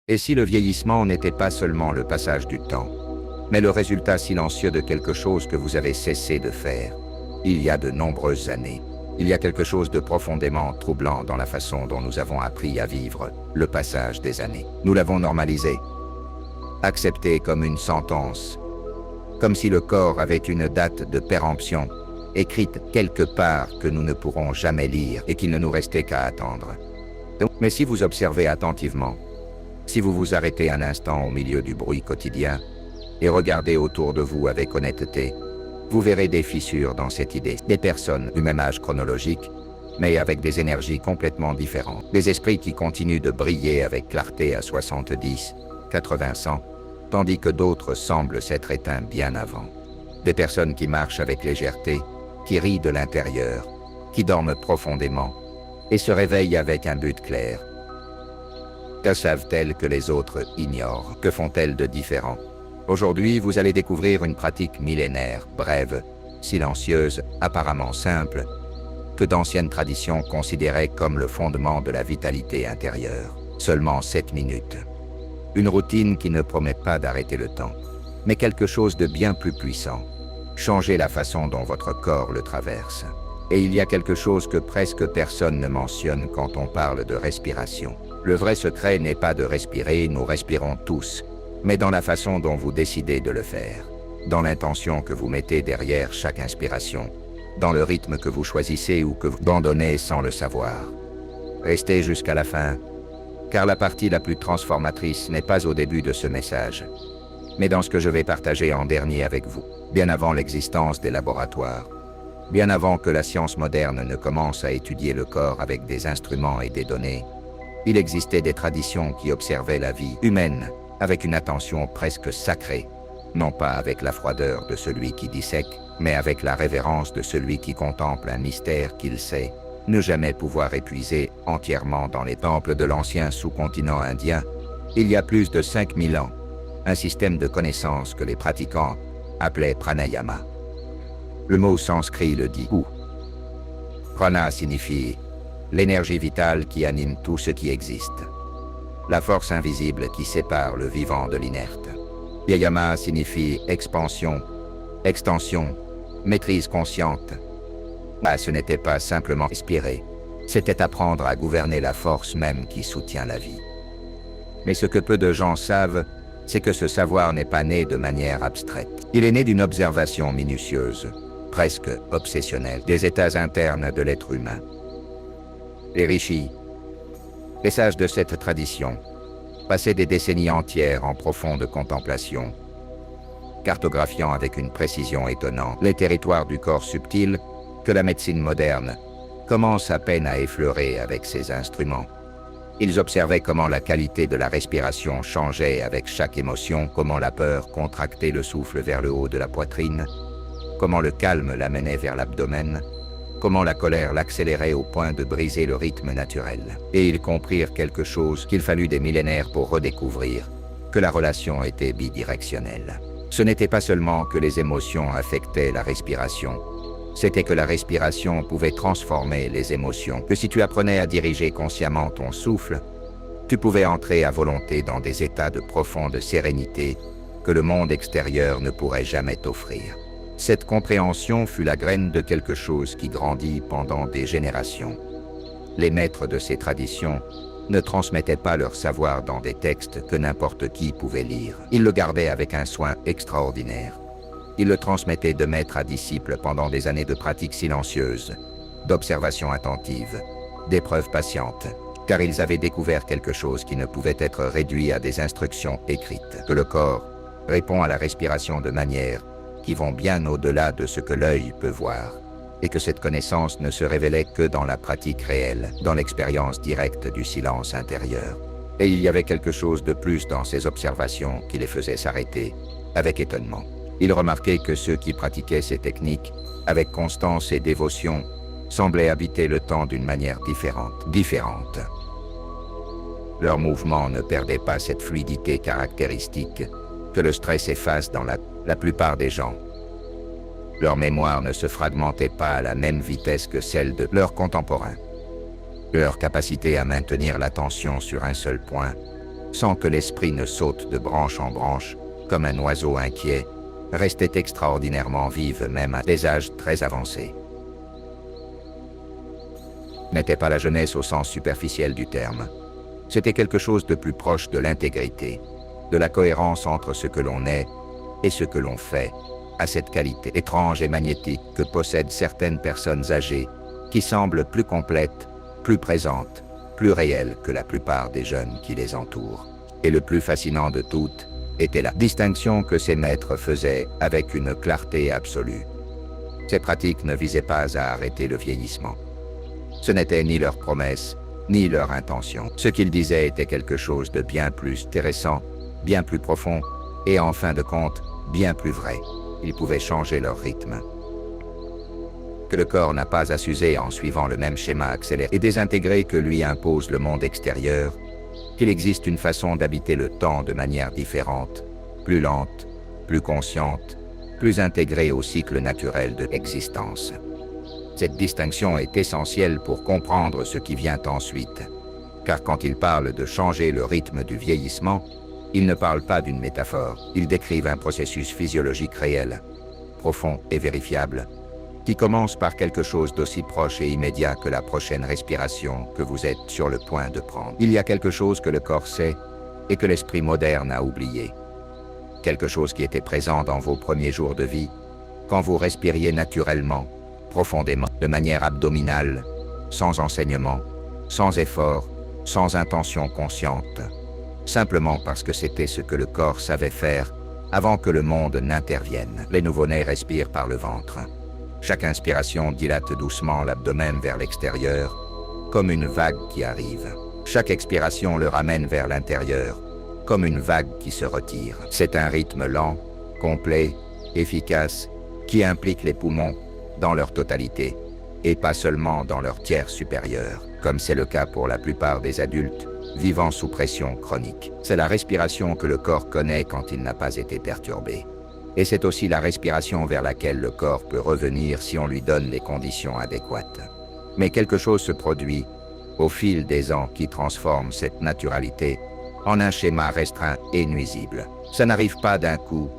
Et si le vieillissement n'était pas seulement le passage du temps, mais le résultat silencieux de quelque chose que vous avez cessé de faire, il y a de nombreuses années, il y a quelque chose de profondément troublant dans la façon dont nous avons appris à vivre le passage des années. Nous l'avons normalisé, accepté comme une sentence, comme si le corps avait une date de péremption, écrite quelque part que nous ne pourrons jamais lire et qu'il ne nous restait qu'à attendre. Mais si vous observez attentivement, si vous vous arrêtez un instant au milieu du bruit quotidien et regardez autour de vous avec honnêteté, vous verrez des fissures dans cette idée. Des personnes du même âge chronologique, mais avec des énergies complètement différentes. Des esprits qui continuent de briller avec clarté à 70, 80, 100, tandis que d'autres semblent s'être éteints bien avant. Des personnes qui marchent avec légèreté, qui rient de l'intérieur, qui dorment profondément et se réveillent avec un but clair. Que savent-elles que les autres ignorent? Que font-elles de différent? Aujourd'hui, vous allez découvrir une pratique millénaire, brève, silencieuse, apparemment simple, que d'anciennes traditions considéraient comme le fondement de la vitalité intérieure. Seulement 7 minutes. Une routine qui ne promet pas d'arrêter le temps, mais quelque chose de bien plus puissant. Changer la façon dont votre corps le traverse. Et il y a quelque chose que presque personne ne mentionne quand on parle de respiration. Le vrai secret n'est pas de respirer, nous respirons tous, mais dans la façon dont vous décidez de le faire, dans l'intention que vous mettez derrière chaque inspiration, dans le rythme que vous choisissez ou que vous abandonnez sans le savoir. Restez jusqu'à la fin, car la partie la plus transformatrice n'est pas au début de ce message, mais dans ce que je vais partager en dernier avec vous, bien avant l'existence des laboratoires, bien avant que la science moderne ne commence à étudier le corps avec des instruments et des données. Il existait des traditions qui observaient la vie humaine avec une attention presque sacrée, non pas avec la froideur de celui qui dissèque, mais avec la révérence de celui qui contemple un mystère qu'il sait ne jamais pouvoir épuiser entièrement. Dans les temples de l'ancien sous-continent indien, il y a plus de 5000 ans, un système de connaissances que les pratiquants appelaient pranayama. Le mot sanskrit le dit. Prana signifie l'énergie vitale qui anime tout ce qui existe. La force invisible qui sépare le vivant de l'inerte. Yama signifie expansion, extension, maîtrise consciente. Ce n'était pas simplement respirer, c'était apprendre à gouverner la force même qui soutient la vie. Mais ce que peu de gens savent, c'est que ce savoir n'est pas né de manière abstraite. Il est né d'une observation minutieuse, presque obsessionnelle, des états internes de l'être humain. Les rishis, les sages de cette tradition, passaient des décennies entières en profonde contemplation, cartographiant avec une précision étonnante les territoires du corps subtil que la médecine moderne commence à peine à effleurer avec ses instruments. Ils observaient comment la qualité de la respiration changeait avec chaque émotion, comment la peur contractait le souffle vers le haut de la poitrine, comment le calme l'amenait vers l'abdomen, comment la colère l'accélérait au point de briser le rythme naturel. Et ils comprirent quelque chose qu'il fallut des millénaires pour redécouvrir, que la relation était bidirectionnelle. Ce n'était pas seulement que les émotions affectaient la respiration, c'était que la respiration pouvait transformer les émotions, que si tu apprenais à diriger consciemment ton souffle, tu pouvais entrer à volonté dans des états de profonde sérénité que le monde extérieur ne pourrait jamais t'offrir. Cette compréhension fut la graine de quelque chose qui grandit pendant des générations. Les maîtres de ces traditions ne transmettaient pas leur savoir dans des textes que n'importe qui pouvait lire. Ils le gardaient avec un soin extraordinaire. Ils le transmettaient de maître à disciple pendant des années de pratique silencieuse, d'observation attentive, d'épreuves patientes, car ils avaient découvert quelque chose qui ne pouvait être réduit à des instructions écrites. Que le corps répond à la respiration de manière qui vont bien au-delà de ce que l'œil peut voir, et que cette connaissance ne se révélait que dans la pratique réelle, dans l'expérience directe du silence intérieur. Et il y avait quelque chose de plus dans ces observations qui les faisait s'arrêter, avec étonnement. Ils remarquaient que ceux qui pratiquaient ces techniques, avec constance et dévotion, semblaient habiter le temps d'une manière différente. Leurs mouvements ne perdaient pas cette fluidité caractéristique que le stress efface dans la plupart des gens. Leur mémoire ne se fragmentait pas à la même vitesse que celle de leurs contemporains. Leur capacité à maintenir l'attention sur un seul point sans que l'esprit ne saute de branche en branche, comme un oiseau inquiet, restait extraordinairement vive même à des âges très avancés. N'était pas la jeunesse au sens superficiel du terme. C'était quelque chose de plus proche de l'intégrité, de la cohérence entre ce que l'on est et ce que l'on fait, à cette qualité étrange et magnétique que possèdent certaines personnes âgées, qui semblent plus complètes, plus présentes, plus réelles que la plupart des jeunes qui les entourent. Et le plus fascinant de toutes était la distinction que ces maîtres faisaient avec une clarté absolue. Ces pratiques ne visaient pas à arrêter le vieillissement. Ce n'était ni leur promesse, ni leur intention. Ce qu'ils disaient était quelque chose de bien plus intéressant, bien plus profond, et en fin de compte, bien plus vrai. Ils pouvaient changer leur rythme. Que le corps n'a pas à s'user en suivant le même schéma accéléré et désintégré que lui impose le monde extérieur, qu'il existe une façon d'habiter le temps de manière différente, plus lente, plus consciente, plus intégrée au cycle naturel de l'existence. Cette distinction est essentielle pour comprendre ce qui vient ensuite, car quand ils parlent de changer le rythme du vieillissement, ils ne parlent pas d'une métaphore, ils décrivent un processus physiologique réel, profond et vérifiable, qui commence par quelque chose d'aussi proche et immédiat que la prochaine respiration que vous êtes sur le point de prendre. Il y a quelque chose que le corps sait et que l'esprit moderne a oublié. Quelque chose qui était présent dans vos premiers jours de vie, quand vous respiriez naturellement, profondément, de manière abdominale, sans enseignement, sans effort, sans intention consciente, simplement parce que c'était ce que le corps savait faire avant que le monde n'intervienne. Les nouveau-nés respirent par le ventre. Chaque inspiration dilate doucement l'abdomen vers l'extérieur, comme une vague qui arrive. Chaque expiration le ramène vers l'intérieur, comme une vague qui se retire. C'est un rythme lent, complet, efficace, qui implique les poumons dans leur totalité, et pas seulement dans leur tiers supérieur, comme c'est le cas pour la plupart des adultes vivant sous pression chronique. C'est la respiration que le corps connaît quand il n'a pas été perturbé. Et c'est aussi la respiration vers laquelle le corps peut revenir si on lui donne les conditions adéquates. Mais quelque chose se produit au fil des ans qui transforme cette naturalité en un schéma restreint et nuisible. Ça n'arrive pas d'un coup,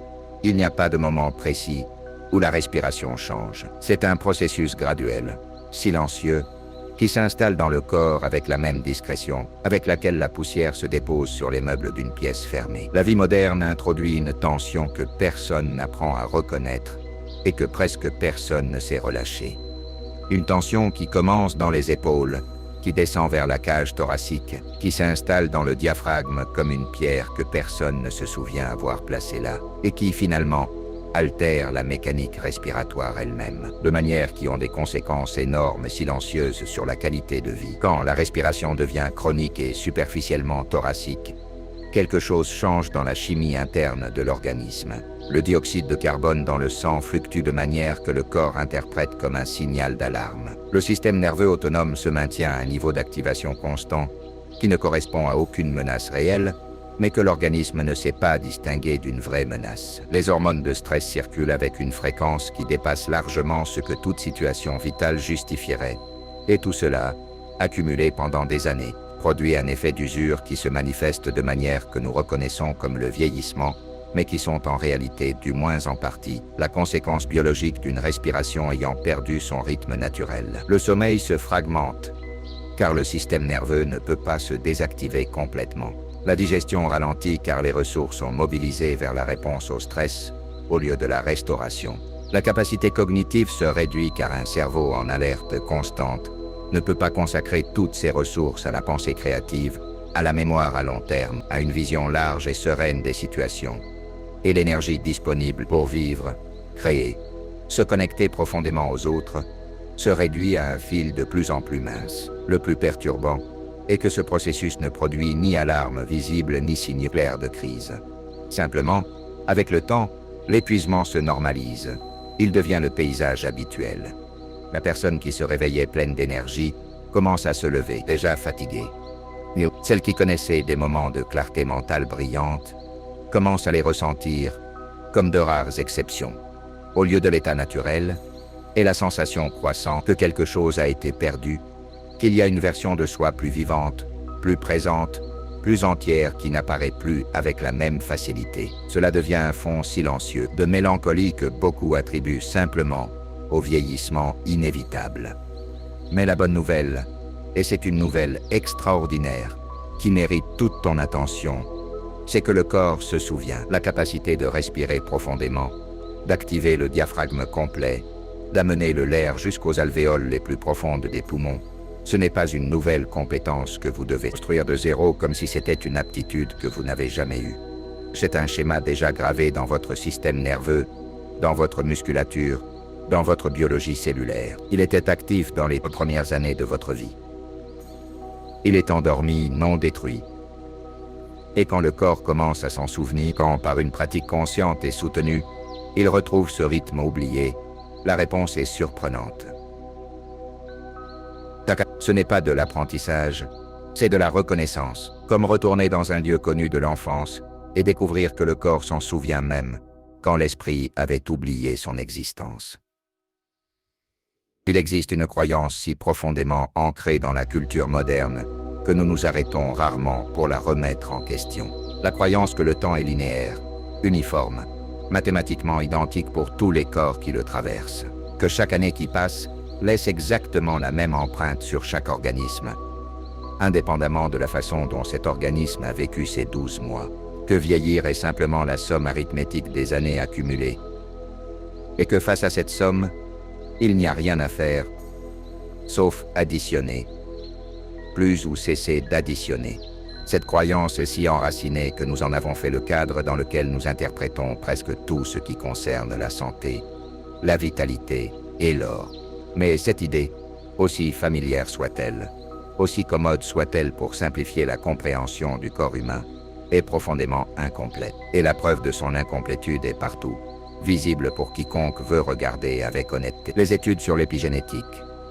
il n'y a pas de moment précis où la respiration change. C'est un processus graduel, silencieux, qui s'installe dans le corps avec la même discrétion avec laquelle la poussière se dépose sur les meubles d'une pièce fermée. La vie moderne introduit une tension que personne n'apprend à reconnaître et que presque personne ne sait relâcher. Une tension qui commence dans les épaules, qui descend vers la cage thoracique, qui s'installe dans le diaphragme comme une pierre que personne ne se souvient avoir placée là, et qui finalement altère la mécanique respiratoire elle-même, de manière qui ont des conséquences énormes et silencieuses sur la qualité de vie. Quand la respiration devient chronique et superficiellement thoracique, quelque chose change dans la chimie interne de l'organisme. Le dioxyde de carbone dans le sang fluctue de manière que le corps interprète comme un signal d'alarme. Le système nerveux autonome se maintient à un niveau d'activation constant qui ne correspond à aucune menace réelle, mais que l'organisme ne sait pas distinguer d'une vraie menace. Les hormones de stress circulent avec une fréquence qui dépasse largement ce que toute situation vitale justifierait. Et tout cela, accumulé pendant des années, produit un effet d'usure qui se manifeste de manière que nous reconnaissons comme le vieillissement, mais qui sont en réalité, du moins en partie, la conséquence biologique d'une respiration ayant perdu son rythme naturel. Le sommeil se fragmente, car le système nerveux ne peut pas se désactiver complètement. La digestion ralentit car les ressources sont mobilisées vers la réponse au stress, au lieu de la restauration. La capacité cognitive se réduit car un cerveau en alerte constante ne peut pas consacrer toutes ses ressources à la pensée créative, à la mémoire à long terme, à une vision large et sereine des situations. Et l'énergie disponible pour vivre, créer, se connecter profondément aux autres, se réduit à un fil de plus en plus mince. Le plus perturbant est que ce processus ne produit ni alarme visible ni signe clair de crise. Simplement, avec le temps, l'épuisement se normalise. Il devient le paysage habituel. La personne qui se réveillait pleine d'énergie commence à se lever, déjà fatiguée. Celle qui connaissait des moments de clarté mentale brillante commence à les ressentir comme de rares exceptions. Au lieu de l'état naturel, et la sensation croissante que quelque chose a été perdu, qu'il y a une version de soi plus vivante, plus présente, plus entière qui n'apparaît plus avec la même facilité. Cela devient un fond silencieux de mélancolie que beaucoup attribuent simplement au vieillissement inévitable. Mais la bonne nouvelle, et c'est une nouvelle extraordinaire, qui mérite toute ton attention, c'est que le corps se souvient, la capacité de respirer profondément, d'activer le diaphragme complet, d'amener l'air jusqu'aux alvéoles les plus profondes des poumons. Ce n'est pas une nouvelle compétence que vous devez construire de zéro comme si c'était une aptitude que vous n'avez jamais eue. C'est un schéma déjà gravé dans votre système nerveux, dans votre musculature, dans votre biologie cellulaire. Il était actif dans les premières années de votre vie. Il est endormi, non détruit. Et quand le corps commence à s'en souvenir, quand par une pratique consciente et soutenue, il retrouve ce rythme oublié, la réponse est surprenante. Ce n'est pas de l'apprentissage, c'est de la reconnaissance, comme retourner dans un lieu connu de l'enfance et découvrir que le corps s'en souvient même, quand l'esprit avait oublié son existence. Il existe une croyance si profondément ancrée dans la culture moderne que nous nous arrêtons rarement pour la remettre en question. La croyance que le temps est linéaire, uniforme, mathématiquement identique pour tous les corps qui le traversent, que chaque année qui passe laisse exactement la même empreinte sur chaque organisme, indépendamment de la façon dont cet organisme a vécu ces 12 mois, que vieillir est simplement la somme arithmétique des années accumulées, et que face à cette somme, il n'y a rien à faire, sauf additionner, plus ou cesser d'additionner. Cette croyance est si enracinée que nous en avons fait le cadre dans lequel nous interprétons presque tout ce qui concerne la santé, la vitalité et l'or. Mais cette idée, aussi familière soit-elle, aussi commode soit-elle pour simplifier la compréhension du corps humain, est profondément incomplète. Et la preuve de son incomplétude est partout, visible pour quiconque veut regarder avec honnêteté. Les études sur l'épigénétique,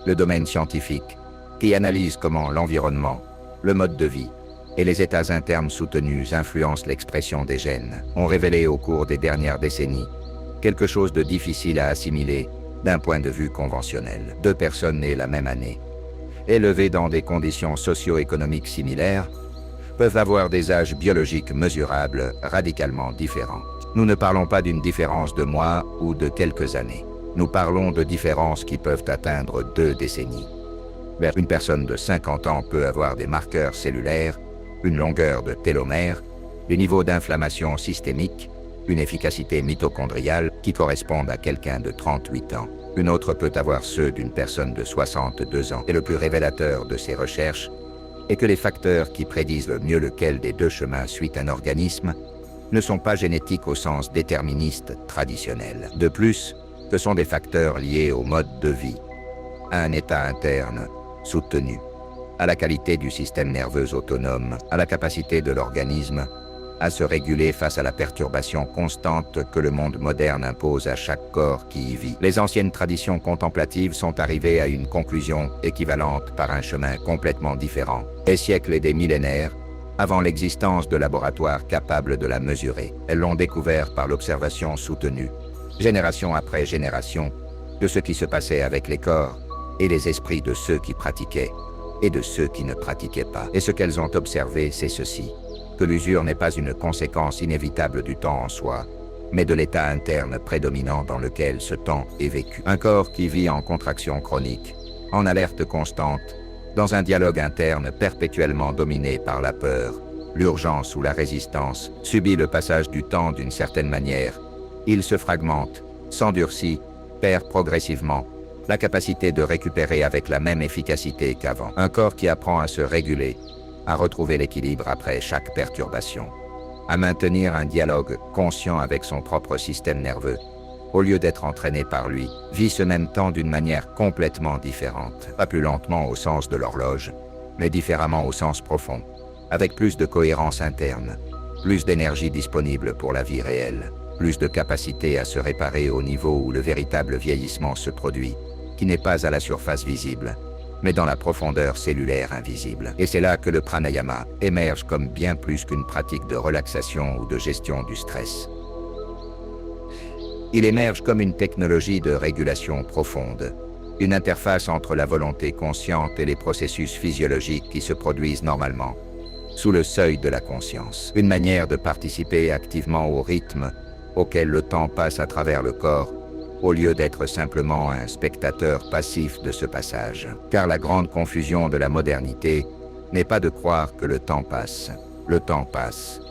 le domaine scientifique, qui analyse comment l'environnement, le mode de vie et les états internes soutenus influencent l'expression des gènes, ont révélé au cours des dernières décennies quelque chose de difficile à assimiler d'un point de vue conventionnel. 2 personnes nées la même année, élevées dans des conditions socio-économiques similaires, peuvent avoir des âges biologiques mesurables radicalement différents. Nous ne parlons pas d'une différence de mois ou de quelques années. Nous parlons de différences qui peuvent atteindre 2 décennies. Une personne de 50 ans peut avoir des marqueurs cellulaires, une longueur de télomère, des niveaux d'inflammation systémique, une efficacité mitochondriale qui correspondent à quelqu'un de 38 ans. Une autre peut avoir ceux d'une personne de 62 ans. Et le plus révélateur de ces recherches est que les facteurs qui prédisent le mieux lequel des 2 chemins suit un organisme ne sont pas génétiques au sens déterministe traditionnel. De plus, ce sont des facteurs liés au mode de vie, à un état interne soutenu, à la qualité du système nerveux autonome, à la capacité de l'organisme à se réguler face à la perturbation constante que le monde moderne impose à chaque corps qui y vit. Les anciennes traditions contemplatives sont arrivées à une conclusion équivalente par un chemin complètement différent. Des siècles et des millénaires, avant l'existence de laboratoires capables de la mesurer. Elles l'ont découvert par l'observation soutenue, génération après génération, de ce qui se passait avec les corps et les esprits de ceux qui pratiquaient et de ceux qui ne pratiquaient pas. Et ce qu'elles ont observé, c'est ceci: que l'usure n'est pas une conséquence inévitable du temps en soi, mais de l'état interne prédominant dans lequel ce temps est vécu. Un corps qui vit en contraction chronique, en alerte constante, dans un dialogue interne perpétuellement dominé par la peur, l'urgence ou la résistance, subit le passage du temps d'une certaine manière. Il se fragmente, s'endurcit, perd progressivement la capacité de récupérer avec la même efficacité qu'avant. Un corps qui apprend à se réguler, à retrouver l'équilibre après chaque perturbation, à maintenir un dialogue conscient avec son propre système nerveux, au lieu d'être entraîné par lui, vit ce même temps d'une manière complètement différente, pas plus lentement au sens de l'horloge, mais différemment au sens profond, avec plus de cohérence interne, plus d'énergie disponible pour la vie réelle, plus de capacité à se réparer au niveau où le véritable vieillissement se produit, qui n'est pas à la surface visible, mais dans la profondeur cellulaire invisible. Et c'est là que le pranayama émerge comme bien plus qu'une pratique de relaxation ou de gestion du stress. Il émerge comme une technologie de régulation profonde, une interface entre la volonté consciente et les processus physiologiques qui se produisent normalement, sous le seuil de la conscience. Une manière de participer activement au rythme auquel le temps passe à travers le corps, au lieu d'être simplement un spectateur passif de ce passage. Car la grande confusion de la modernité n'est pas de croire que le temps passe. Le temps passe.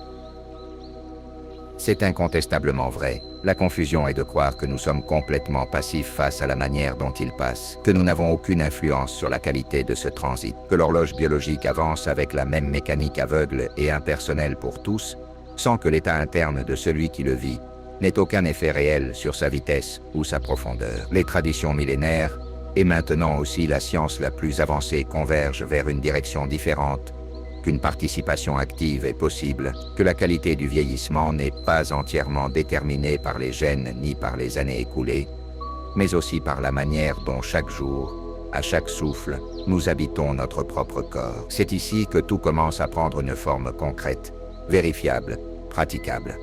C'est incontestablement vrai. La confusion est de croire que nous sommes complètement passifs face à la manière dont il passe, que nous n'avons aucune influence sur la qualité de ce transit, que l'horloge biologique avance avec la même mécanique aveugle et impersonnelle pour tous, sans que l'état interne de celui qui le vit n'ait aucun effet réel sur sa vitesse ou sa profondeur. Les traditions millénaires, et maintenant aussi la science la plus avancée, convergent vers une direction différente, qu'une participation active est possible, que la qualité du vieillissement n'est pas entièrement déterminée par les gènes ni par les années écoulées, mais aussi par la manière dont chaque jour, à chaque souffle, nous habitons notre propre corps. C'est ici que tout commence à prendre une forme concrète, vérifiable, praticable.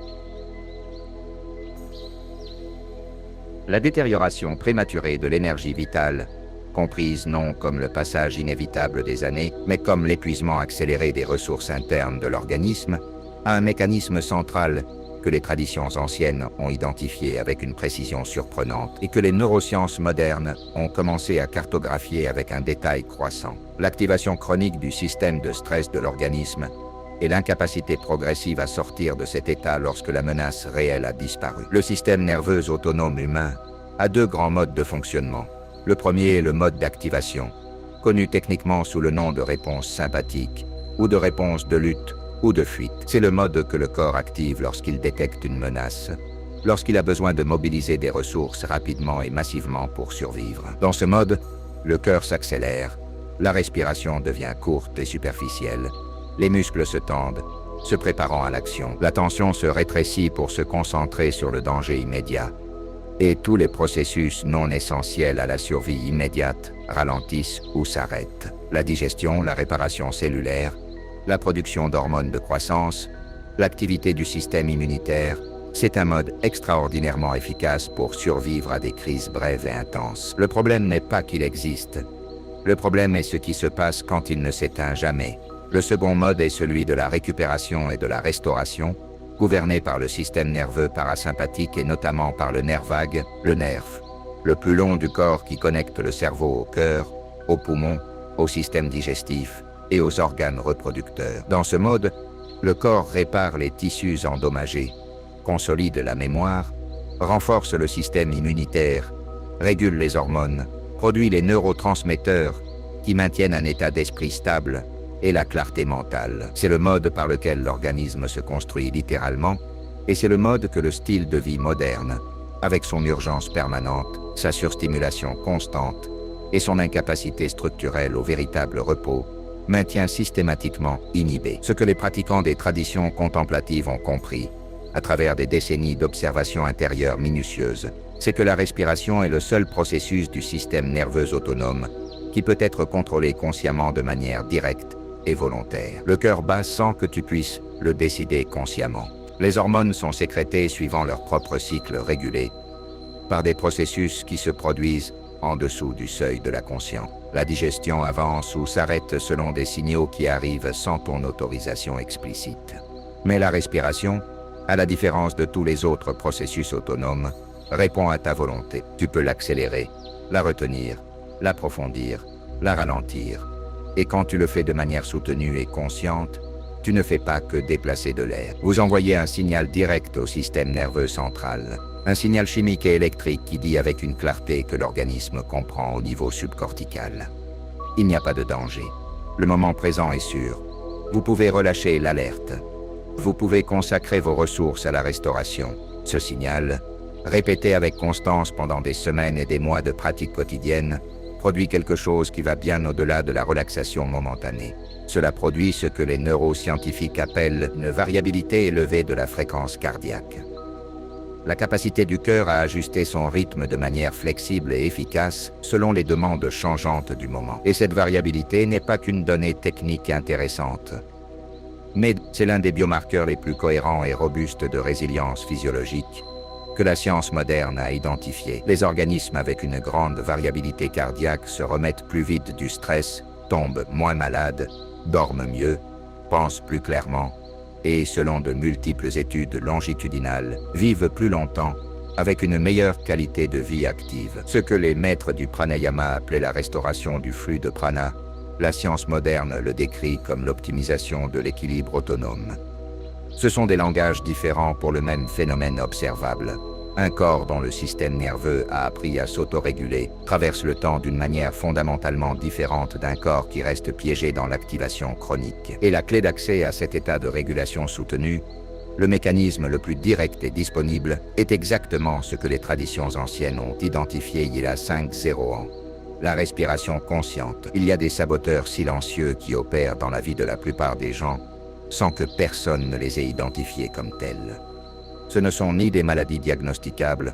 La détérioration prématurée de l'énergie vitale, comprise non comme le passage inévitable des années, mais comme l'épuisement accéléré des ressources internes de l'organisme, a un mécanisme central que les traditions anciennes ont identifié avec une précision surprenante et que les neurosciences modernes ont commencé à cartographier avec un détail croissant. L'activation chronique du système de stress de l'organisme et l'incapacité progressive à sortir de cet état lorsque la menace réelle a disparu. Le système nerveux autonome humain a deux grands modes de fonctionnement. Le premier est le mode d'activation, connu techniquement sous le nom de réponse sympathique, ou de réponse de lutte, ou de fuite. C'est le mode que le corps active lorsqu'il détecte une menace, lorsqu'il a besoin de mobiliser des ressources rapidement et massivement pour survivre. Dans ce mode, le cœur s'accélère, la respiration devient courte et superficielle, les muscles se tendent, se préparant à l'action. L'attention se rétrécit pour se concentrer sur le danger immédiat. Et tous les processus non essentiels à la survie immédiate ralentissent ou s'arrêtent. La digestion, la réparation cellulaire, la production d'hormones de croissance, l'activité du système immunitaire, c'est un mode extraordinairement efficace pour survivre à des crises brèves et intenses. Le problème n'est pas qu'il existe. Le problème est ce qui se passe quand il ne s'éteint jamais. Le second mode est celui de la récupération et de la restauration, gouverné par le système nerveux parasympathique et notamment par le nerf vague, le nerf, le plus long du corps qui connecte le cerveau au cœur, aux poumons, au système digestif et aux organes reproducteurs. Dans ce mode, le corps répare les tissus endommagés, consolide la mémoire, renforce le système immunitaire, régule les hormones, produit les neurotransmetteurs qui maintiennent un état d'esprit stable et la clarté mentale. C'est le mode par lequel l'organisme se construit littéralement, et c'est le mode que le style de vie moderne, avec son urgence permanente, sa surstimulation constante et son incapacité structurelle au véritable repos, maintient systématiquement inhibé. Ce que les pratiquants des traditions contemplatives ont compris, à travers des décennies d'observation intérieure minutieuse, c'est que la respiration est le seul processus du système nerveux autonome qui peut être contrôlé consciemment de manière directe et volontaire. Le cœur bat sans que tu puisses le décider consciemment. Les hormones sont sécrétées suivant leur propre cycle régulé par des processus qui se produisent en dessous du seuil de la conscience. La digestion avance ou s'arrête selon des signaux qui arrivent sans ton autorisation explicite. Mais la respiration, à la différence de tous les autres processus autonomes, répond à ta volonté. Tu peux l'accélérer, la retenir, l'approfondir, la ralentir. Et quand tu le fais de manière soutenue et consciente, tu ne fais pas que déplacer de l'air. Vous envoyez un signal direct au système nerveux central, un signal chimique et électrique qui dit avec une clarté que l'organisme comprend au niveau subcortical. Il n'y a pas de danger. Le moment présent est sûr. Vous pouvez relâcher l'alerte. Vous pouvez consacrer vos ressources à la restauration. Ce signal, répété avec constance pendant des semaines et des mois de pratique quotidienne, produit quelque chose qui va bien au-delà de la relaxation momentanée. Cela produit ce que les neuroscientifiques appellent une variabilité élevée de la fréquence cardiaque. La capacité du cœur à ajuster son rythme de manière flexible et efficace selon les demandes changeantes du moment. Et cette variabilité n'est pas qu'une donnée technique intéressante, mais c'est l'un des biomarqueurs les plus cohérents et robustes de résilience physiologique que la science moderne a identifié. Les organismes avec une grande variabilité cardiaque se remettent plus vite du stress, tombent moins malades, dorment mieux, pensent plus clairement et, selon de multiples études longitudinales, vivent plus longtemps avec une meilleure qualité de vie active. Ce que les maîtres du pranayama appelaient la restauration du flux de prana, la science moderne le décrit comme l'optimisation de l'équilibre autonome. Ce sont des langages différents pour le même phénomène observable. Un corps dont le système nerveux a appris à s'autoréguler traverse le temps d'une manière fondamentalement différente d'un corps qui reste piégé dans l'activation chronique. Et la clé d'accès à cet état de régulation soutenue, le mécanisme le plus direct et disponible, est exactement ce que les traditions anciennes ont identifié il y a 5-0 ans. La respiration consciente. Il y a des saboteurs silencieux qui opèrent dans la vie de la plupart des gens, sans que personne ne les ait identifiés comme tels. Ce ne sont ni des maladies diagnosticables,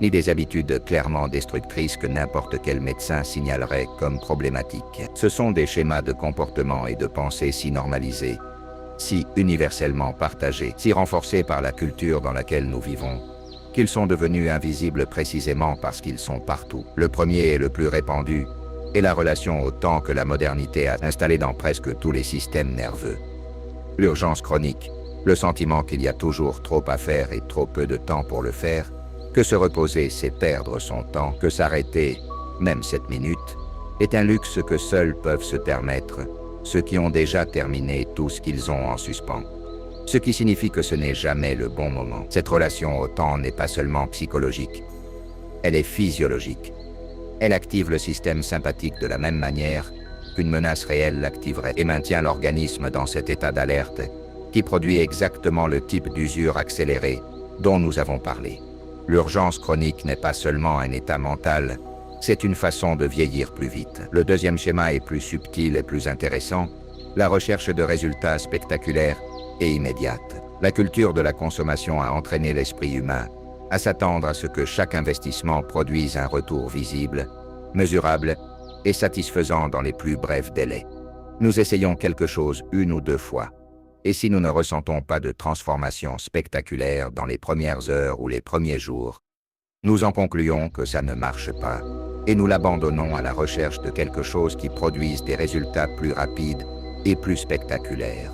ni des habitudes clairement destructrices que n'importe quel médecin signalerait comme problématiques. Ce sont des schémas de comportement et de pensée si normalisés, si universellement partagés, si renforcés par la culture dans laquelle nous vivons, qu'ils sont devenus invisibles précisément parce qu'ils sont partout. Le premier et le plus répandu est la relation au temps que la modernité a installée dans presque tous les systèmes nerveux. L'urgence chronique, le sentiment qu'il y a toujours trop à faire et trop peu de temps pour le faire, que se reposer c'est perdre son temps, que s'arrêter, même 7 minutes, est un luxe que seuls peuvent se permettre ceux qui ont déjà terminé tout ce qu'ils ont en suspens. Ce qui signifie que ce n'est jamais le bon moment. Cette relation au temps n'est pas seulement psychologique, elle est physiologique. Elle active le système sympathique de la même manière qu'une menace réelle l'activerait et maintient l'organisme dans cet état d'alerte qui produit exactement le type d'usure accélérée dont nous avons parlé. L'urgence chronique n'est pas seulement un état mental, c'est une façon de vieillir plus vite. Le deuxième schéma est plus subtil et plus intéressant, la recherche de résultats spectaculaires et immédiates. La culture de la consommation a entraîné l'esprit humain à s'attendre à ce que chaque investissement produise un retour visible, mesurable et satisfaisant dans les plus brefs délais. Nous essayons quelque chose 1 ou 2 fois. Et si nous ne ressentons pas de transformation spectaculaire dans les premières heures ou les premiers jours, nous en concluons que ça ne marche pas, et nous l'abandonnons à la recherche de quelque chose qui produise des résultats plus rapides et plus spectaculaires.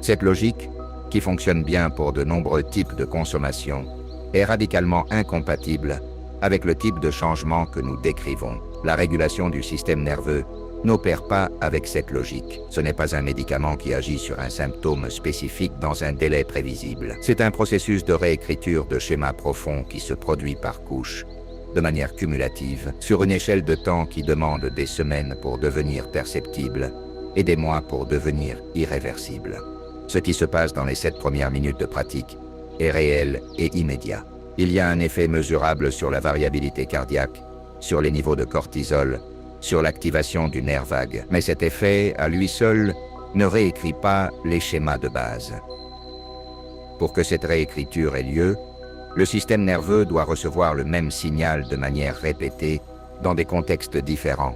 Cette logique, qui fonctionne bien pour de nombreux types de consommation, est radicalement incompatible avec le type de changement que nous décrivons. La régulation du système nerveux n'opère pas avec cette logique. Ce n'est pas un médicament qui agit sur un symptôme spécifique dans un délai prévisible. C'est un processus de réécriture de schémas profonds qui se produit par couches, de manière cumulative, sur une échelle de temps qui demande des semaines pour devenir perceptible et des mois pour devenir irréversible. Ce qui se passe dans les 7 premières minutes de pratique est réel et immédiat. Il y a un effet mesurable sur la variabilité cardiaque, sur les niveaux de cortisol, sur l'activation du nerf vague. Mais cet effet, à lui seul, ne réécrit pas les schémas de base. Pour que cette réécriture ait lieu, le système nerveux doit recevoir le même signal de manière répétée dans des contextes différents,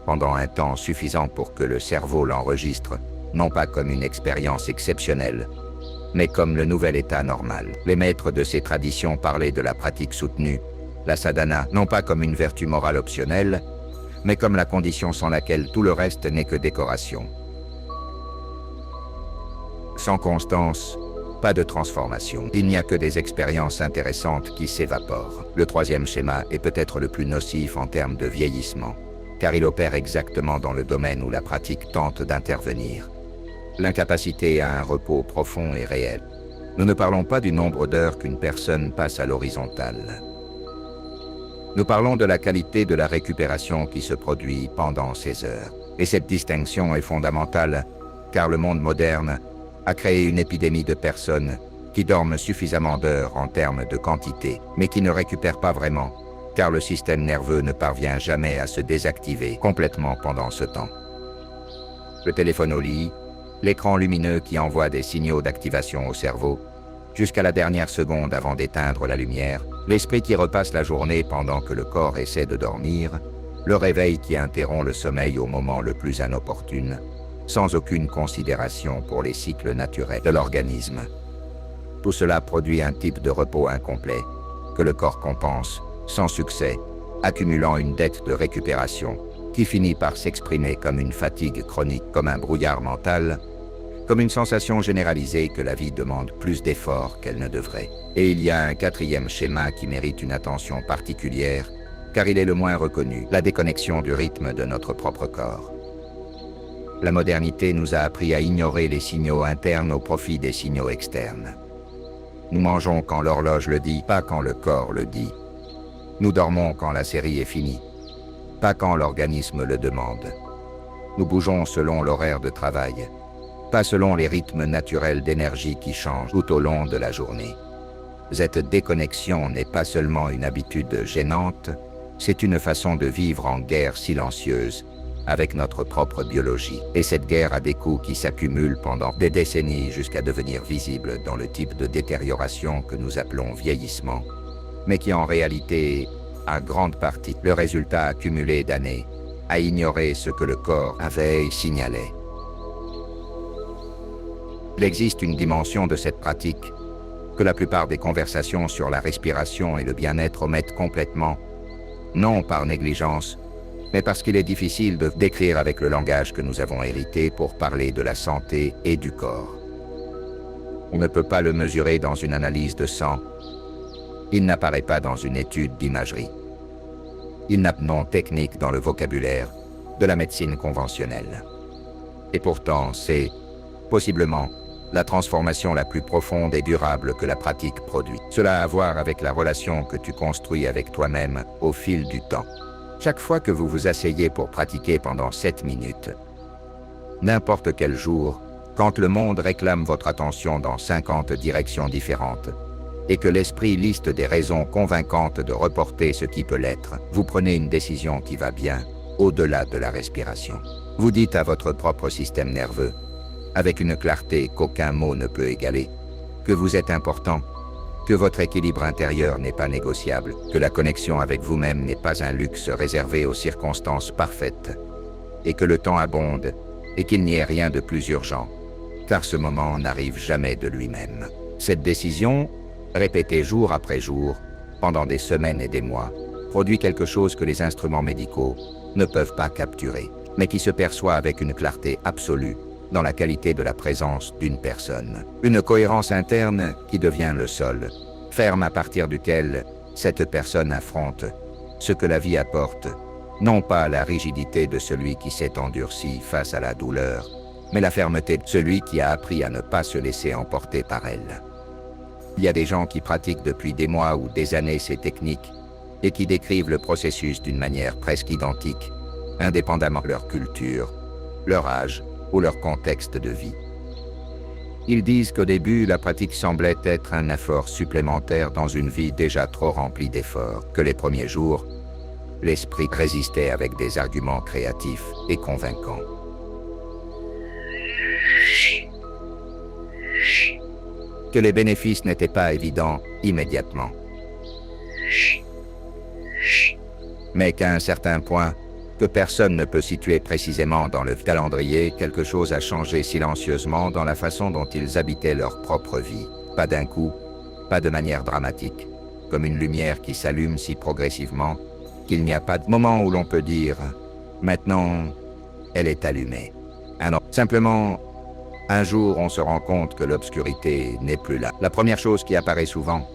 pendant un temps suffisant pour que le cerveau l'enregistre, non pas comme une expérience exceptionnelle, mais comme le nouvel état normal. Les maîtres de ces traditions parlaient de la pratique soutenue, la sadhana, non pas comme une vertu morale optionnelle, mais comme la condition sans laquelle tout le reste n'est que décoration. Sans constance, pas de transformation. Il n'y a que des expériences intéressantes qui s'évaporent. Le troisième schéma est peut-être le plus nocif en termes de vieillissement, car il opère exactement dans le domaine où la pratique tente d'intervenir. L'incapacité à un repos profond et réel. Nous ne parlons pas du nombre d'heures qu'une personne passe à l'horizontale. Nous parlons de la qualité de la récupération qui se produit pendant ces heures. Et cette distinction est fondamentale, car le monde moderne a créé une épidémie de personnes qui dorment suffisamment d'heures en termes de quantité, mais qui ne récupèrent pas vraiment, car le système nerveux ne parvient jamais à se désactiver complètement pendant ce temps. Le téléphone au lit, l'écran lumineux qui envoie des signaux d'activation au cerveau, jusqu'à la dernière seconde avant d'éteindre la lumière, l'esprit qui repasse la journée pendant que le corps essaie de dormir, le réveil qui interrompt le sommeil au moment le plus inopportun, sans aucune considération pour les cycles naturels de l'organisme. Tout cela produit un type de repos incomplet, que le corps compense, sans succès, accumulant une dette de récupération, qui finit par s'exprimer comme une fatigue chronique, comme un brouillard mental, comme une sensation généralisée que la vie demande plus d'efforts qu'elle ne devrait. Et il y a un quatrième schéma qui mérite une attention particulière, car il est le moins reconnu, la déconnexion du rythme de notre propre corps. La modernité nous a appris à ignorer les signaux internes au profit des signaux externes. Nous mangeons quand l'horloge le dit, pas quand le corps le dit. Nous dormons quand la série est finie, pas quand l'organisme le demande. Nous bougeons selon l'horaire de travail, pas selon les rythmes naturels d'énergie qui changent tout au long de la journée. Cette déconnexion n'est pas seulement une habitude gênante, c'est une façon de vivre en guerre silencieuse avec notre propre biologie. Et cette guerre a des coûts qui s'accumulent pendant des décennies jusqu'à devenir visibles dans le type de détérioration que nous appelons vieillissement, mais qui en réalité a grande partie le résultat accumulé d'années à ignorer ce que le corps avait signalé. Il existe une dimension de cette pratique que la plupart des conversations sur la respiration et le bien-être omettent complètement, non par négligence, mais parce qu'il est difficile de décrire avec le langage que nous avons hérité pour parler de la santé et du corps. On ne peut pas le mesurer dans une analyse de sang. Il n'apparaît pas dans une étude d'imagerie. Il n'a pas de nom technique dans le vocabulaire de la médecine conventionnelle. Et pourtant, c'est possiblement la transformation la plus profonde et durable que la pratique produit. Cela a à voir avec la relation que tu construis avec toi-même au fil du temps. Chaque fois que vous vous asseyez pour pratiquer pendant 7 minutes, n'importe quel jour, quand le monde réclame votre attention dans 50 directions différentes, et que l'esprit liste des raisons convaincantes de reporter ce qui peut l'être, vous prenez une décision qui va bien au-delà de la respiration. Vous dites à votre propre système nerveux, avec une clarté qu'aucun mot ne peut égaler, que vous êtes important, que votre équilibre intérieur n'est pas négociable, que la connexion avec vous-même n'est pas un luxe réservé aux circonstances parfaites, et que le temps abonde, et qu'il n'y ait rien de plus urgent, car ce moment n'arrive jamais de lui-même. Cette décision, répétée jour après jour, pendant des semaines et des mois, produit quelque chose que les instruments médicaux ne peuvent pas capturer, mais qui se perçoit avec une clarté absolue dans la qualité de la présence d'une personne. Une cohérence interne qui devient le sol, ferme à partir duquel cette personne affronte ce que la vie apporte, non pas la rigidité de celui qui s'est endurci face à la douleur, mais la fermeté de celui qui a appris à ne pas se laisser emporter par elle. Il y a des gens qui pratiquent depuis des mois ou des années ces techniques et qui décrivent le processus d'une manière presque identique, indépendamment de leur culture, leur âge ou leur contexte de vie. Ils disent qu'au début, la pratique semblait être un effort supplémentaire dans une vie déjà trop remplie d'efforts, que les premiers jours, l'esprit résistait avec des arguments créatifs et convaincants. Que les bénéfices n'étaient pas évidents immédiatement. Mais qu'à un certain point, que personne ne peut situer précisément dans le calendrier, quelque chose a changé silencieusement dans la façon dont ils habitaient leur propre vie. Pas d'un coup, pas de manière dramatique, comme une lumière qui s'allume si progressivement qu'il n'y a pas de moment où l'on peut dire « maintenant, elle est allumée ». Ah non, simplement, un jour on se rend compte que l'obscurité n'est plus là. La première chose qui apparaît souvent,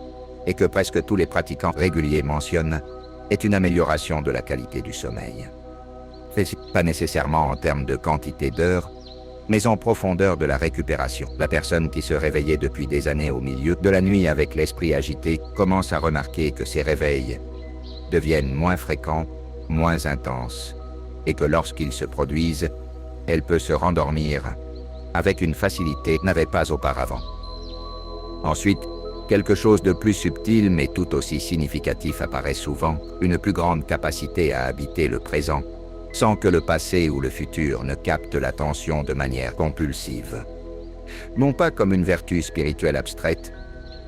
et que presque tous les pratiquants réguliers mentionnent, est une amélioration de la qualité du sommeil. Pas nécessairement en termes de quantité d'heures, mais en profondeur de la récupération. La personne qui se réveillait depuis des années au milieu de la nuit avec l'esprit agité commence à remarquer que ses réveils deviennent moins fréquents, moins intenses, et que lorsqu'ils se produisent, elle peut se rendormir avec une facilité qu'elle n'avait pas auparavant. Ensuite, quelque chose de plus subtil mais tout aussi significatif apparaît souvent, une plus grande capacité à habiter le présent, sans que le passé ou le futur ne captent l'attention de manière compulsive. Non pas comme une vertu spirituelle abstraite,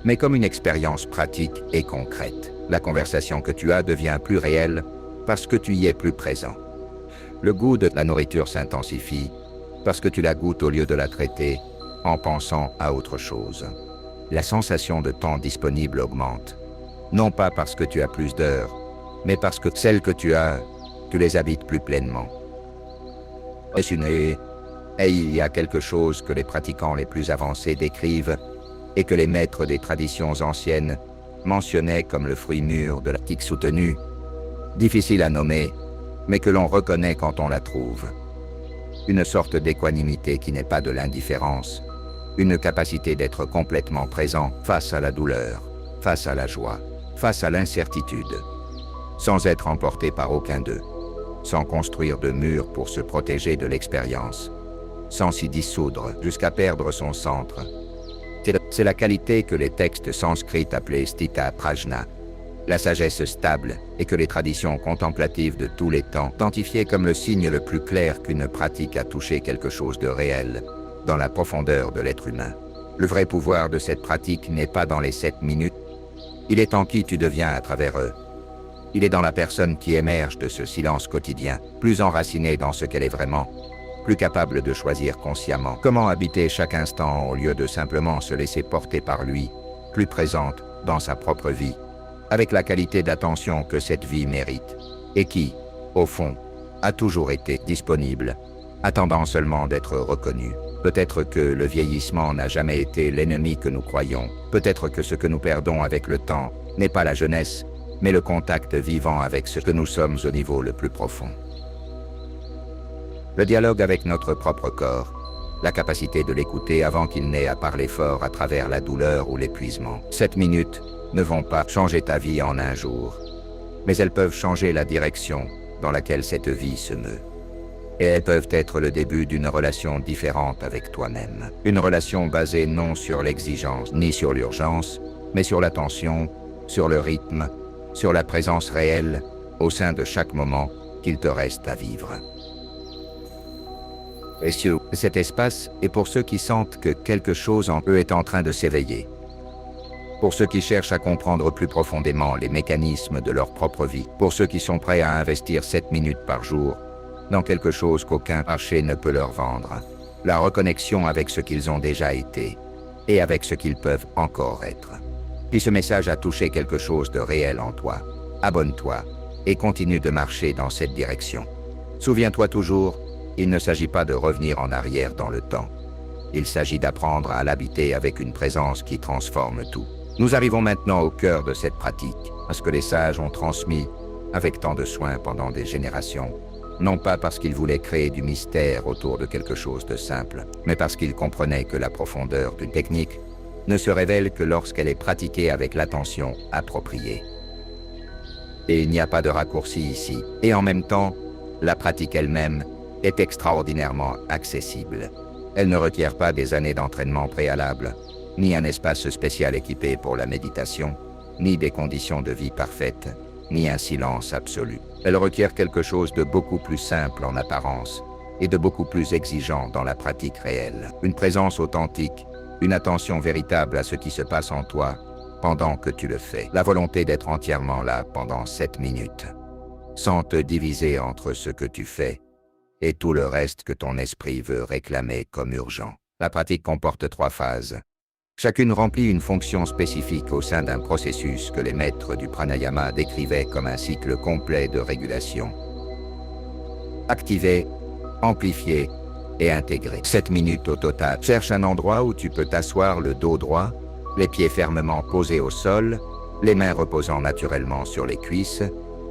mais comme une expérience pratique et concrète. La conversation que tu as devient plus réelle parce que tu y es plus présent. Le goût de la nourriture s'intensifie parce que tu la goûtes au lieu de la traiter en pensant à autre chose. La sensation de temps disponible augmente, non pas parce que tu as plus d'heures, mais parce que celles que tu les habites plus pleinement. Et il y a quelque chose que les pratiquants les plus avancés décrivent et que les maîtres des traditions anciennes mentionnaient comme le fruit mûr de la pratique soutenue, difficile à nommer, mais que l'on reconnaît quand on la trouve. Une sorte d'équanimité qui n'est pas de l'indifférence, une capacité d'être complètement présent face à la douleur, face à la joie, face à l'incertitude, sans être emporté par aucun d'eux, sans construire de murs pour se protéger de l'expérience, sans s'y dissoudre jusqu'à perdre son centre. C'est la qualité que les textes sanskrits appelés sthita prajna, la sagesse stable, et que les traditions contemplatives de tous les temps identifiaient comme le signe le plus clair qu'une pratique a touché quelque chose de réel, dans la profondeur de l'être humain. Le vrai pouvoir de cette pratique n'est pas dans les 7 minutes, il est en qui tu deviens à travers eux. Il est dans la personne qui émerge de ce silence quotidien, plus enracinée dans ce qu'elle est vraiment, plus capable de choisir consciemment comment habiter chaque instant au lieu de simplement se laisser porter par lui, plus présente dans sa propre vie, avec la qualité d'attention que cette vie mérite, et qui, au fond, a toujours été disponible, attendant seulement d'être reconnue. Peut-être que le vieillissement n'a jamais été l'ennemi que nous croyons, peut-être que ce que nous perdons avec le temps n'est pas la jeunesse, mais le contact vivant avec ce que nous sommes au niveau le plus profond. Le dialogue avec notre propre corps, la capacité de l'écouter avant qu'il n'ait à parler fort à travers la douleur ou l'épuisement. 7 minutes ne vont pas changer ta vie en un jour, mais elles peuvent changer la direction dans laquelle cette vie se meut. Et elles peuvent être le début d'une relation différente avec toi-même. Une relation basée non sur l'exigence ni sur l'urgence, mais sur l'attention, sur le rythme, sur la présence réelle au sein de chaque moment qu'il te reste à vivre. Précieux, cet espace est pour ceux qui sentent que quelque chose en eux est en train de s'éveiller. Pour ceux qui cherchent à comprendre plus profondément les mécanismes de leur propre vie. Pour ceux qui sont prêts à investir 7 minutes par jour dans quelque chose qu'aucun marché ne peut leur vendre. La reconnexion avec ce qu'ils ont déjà été et avec ce qu'ils peuvent encore être. Si ce message a touché quelque chose de réel en toi, abonne-toi et continue de marcher dans cette direction. Souviens-toi toujours, il ne s'agit pas de revenir en arrière dans le temps. Il s'agit d'apprendre à l'habiter avec une présence qui transforme tout. Nous arrivons maintenant au cœur de cette pratique, à ce que les sages ont transmis avec tant de soin pendant des générations. Non pas parce qu'ils voulaient créer du mystère autour de quelque chose de simple, mais parce qu'ils comprenaient que la profondeur d'une technique ne se révèle que lorsqu'elle est pratiquée avec l'attention appropriée. Et il n'y a pas de raccourci ici. Et en même temps, la pratique elle-même est extraordinairement accessible. Elle ne requiert pas des années d'entraînement préalables, ni un espace spécial équipé pour la méditation, ni des conditions de vie parfaites, ni un silence absolu. Elle requiert quelque chose de beaucoup plus simple en apparence et de beaucoup plus exigeant dans la pratique réelle. Une présence authentique, une attention véritable à ce qui se passe en toi pendant que tu le fais. La volonté d'être entièrement là pendant 7 minutes, sans te diviser entre ce que tu fais et tout le reste que ton esprit veut réclamer comme urgent. La pratique comporte 3 phases. Chacune remplit une fonction spécifique au sein d'un processus que les maîtres du pranayama décrivaient comme un cycle complet de régulation. Activer, amplifier et intégrer. 7 minutes au total. Cherche un endroit où tu peux t'asseoir le dos droit, les pieds fermement posés au sol, les mains reposant naturellement sur les cuisses,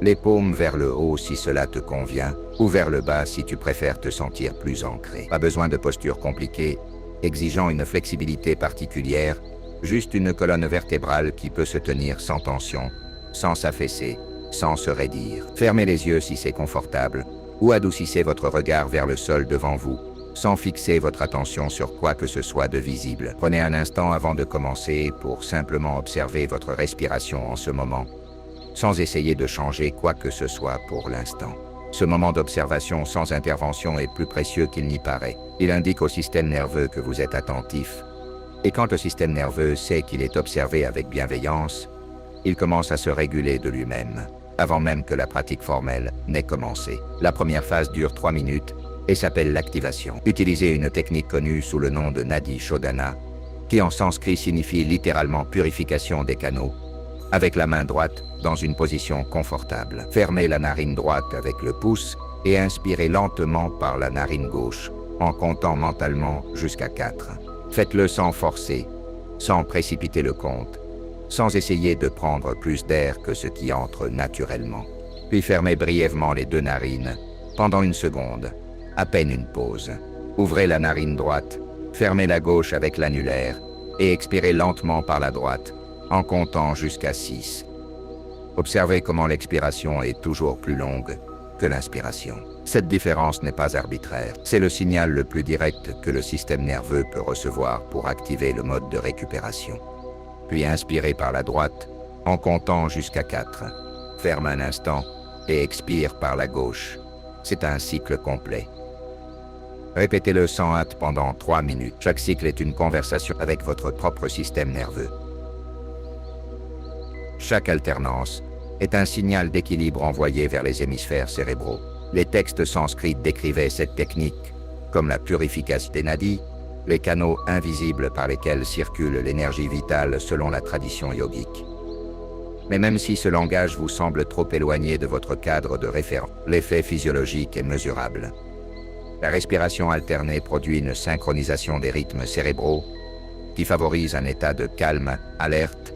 les paumes vers le haut si cela te convient, ou vers le bas si tu préfères te sentir plus ancré. Pas besoin de posture compliquée, exigeant une flexibilité particulière, juste une colonne vertébrale qui peut se tenir sans tension, sans s'affaisser, sans se raidir. Fermez les yeux si c'est confortable, ou adoucissez votre regard vers le sol devant vous, sans fixer votre attention sur quoi que ce soit de visible. Prenez un instant avant de commencer pour simplement observer votre respiration en ce moment, sans essayer de changer quoi que ce soit pour l'instant. Ce moment d'observation sans intervention est plus précieux qu'il n'y paraît. Il indique au système nerveux que vous êtes attentif. Et quand le système nerveux sait qu'il est observé avec bienveillance, il commence à se réguler de lui-même, avant même que la pratique formelle n'ait commencé. La première phase dure 3 minutes et s'appelle l'activation. Utilisez une technique connue sous le nom de Nadi Shodhana, qui en sanskrit signifie littéralement purification des canaux, avec la main droite dans une position confortable. Fermez la narine droite avec le pouce et inspirez lentement par la narine gauche, en comptant mentalement jusqu'à 4. Faites-le sans forcer, sans précipiter le compte, sans essayer de prendre plus d'air que ce qui entre naturellement. Puis fermez brièvement les deux narines, pendant une seconde, à peine une pause. Ouvrez la narine droite, fermez la gauche avec l'annulaire, et expirez lentement par la droite, en comptant jusqu'à 6. Observez comment l'expiration est toujours plus longue que l'inspiration. Cette différence n'est pas arbitraire. C'est le signal le plus direct que le système nerveux peut recevoir pour activer le mode de récupération. Puis inspirez par la droite, en comptant jusqu'à 4. Ferme un instant et expire par la gauche. C'est un cycle complet. Répétez-le sans hâte pendant 3 minutes. Chaque cycle est une conversation avec votre propre système nerveux. Chaque alternance est un signal d'équilibre envoyé vers les hémisphères cérébraux. Les textes sanskrits décrivaient cette technique comme la purification des nadis, les canaux invisibles par lesquels circule l'énergie vitale selon la tradition yogique. Mais même si ce langage vous semble trop éloigné de votre cadre de référence, l'effet physiologique est mesurable. La respiration alternée produit une synchronisation des rythmes cérébraux qui favorise un état de calme, alerte,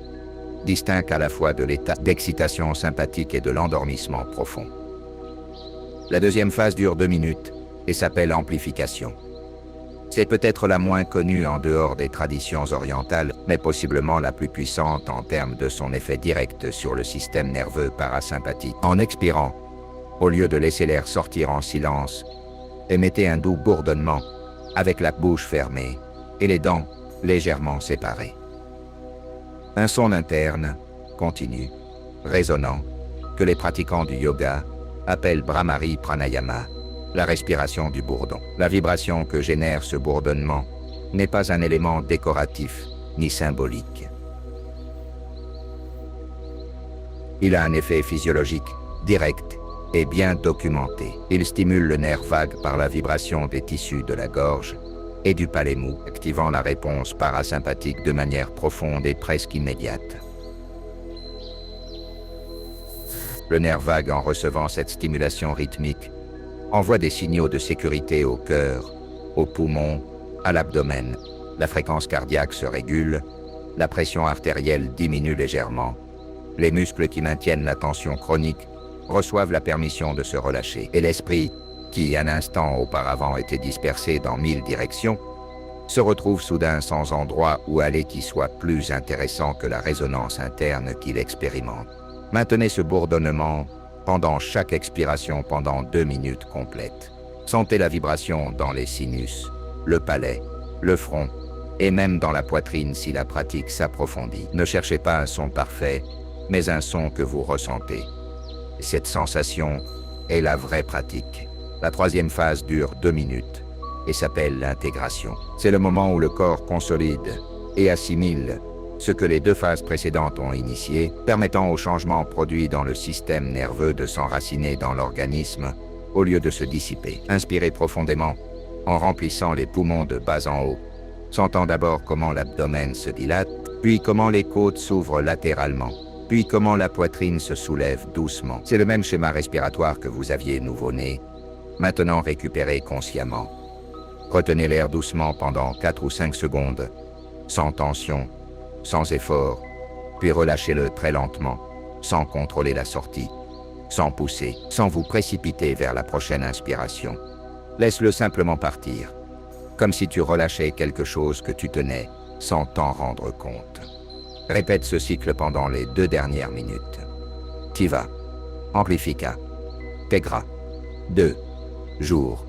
distinct à la fois de l'état d'excitation sympathique et de l'endormissement profond. La deuxième phase dure 2 minutes et s'appelle amplification. C'est peut-être la moins connue en dehors des traditions orientales, mais possiblement la plus puissante en termes de son effet direct sur le système nerveux parasympathique. En expirant, au lieu de laisser l'air sortir en silence, émettez un doux bourdonnement avec la bouche fermée et les dents légèrement séparées. Un son interne, continu, résonnant, que les pratiquants du yoga appellent Bhramari Pranayama, la respiration du bourdon. La vibration que génère ce bourdonnement n'est pas un élément décoratif ni symbolique. Il a un effet physiologique, direct et bien documenté. Il stimule le nerf vague par la vibration des tissus de la gorge et du palais mou, activant la réponse parasympathique de manière profonde et presque immédiate. Le nerf vague, en recevant cette stimulation rythmique, envoie des signaux de sécurité au cœur, aux poumons, à l'abdomen. La fréquence cardiaque se régule, la pression artérielle diminue légèrement. Les muscles qui maintiennent la tension chronique reçoivent la permission de se relâcher. Et l'esprit, qui un instant auparavant était dispersé dans 1000 directions, se retrouve soudain sans endroit où aller qui soit plus intéressant que la résonance interne qu'il expérimente. Maintenez ce bourdonnement pendant chaque expiration pendant 2 minutes complètes. Sentez la vibration dans les sinus, le palais, le front et même dans la poitrine si la pratique s'approfondit. Ne cherchez pas un son parfait, mais un son que vous ressentez. Cette sensation est la vraie pratique. La troisième phase dure 2 minutes et s'appelle l'intégration. C'est le moment où le corps consolide et assimile ce que les 2 phases précédentes ont initié, permettant aux changements produits dans le système nerveux de s'enraciner dans l'organisme au lieu de se dissiper. Inspirez profondément en remplissant les poumons de bas en haut, sentant d'abord comment l'abdomen se dilate, puis comment les côtes s'ouvrent latéralement, puis comment la poitrine se soulève doucement. C'est le même schéma respiratoire que vous aviez nouveau-né, maintenant récupéré consciemment. Retenez l'air doucement pendant 4 ou 5 secondes, sans tension, sans effort, puis relâchez-le très lentement, sans contrôler la sortie, sans pousser, sans vous précipiter vers la prochaine inspiration. Laisse-le simplement partir, comme si tu relâchais quelque chose que tu tenais, sans t'en rendre compte. Répète ce cycle pendant les 2 dernières minutes. Tiva, Amplifica, Tegra, 2 jours.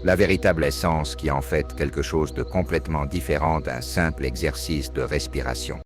La véritable essence qui en fait quelque chose de complètement différent d'un simple exercice de respiration.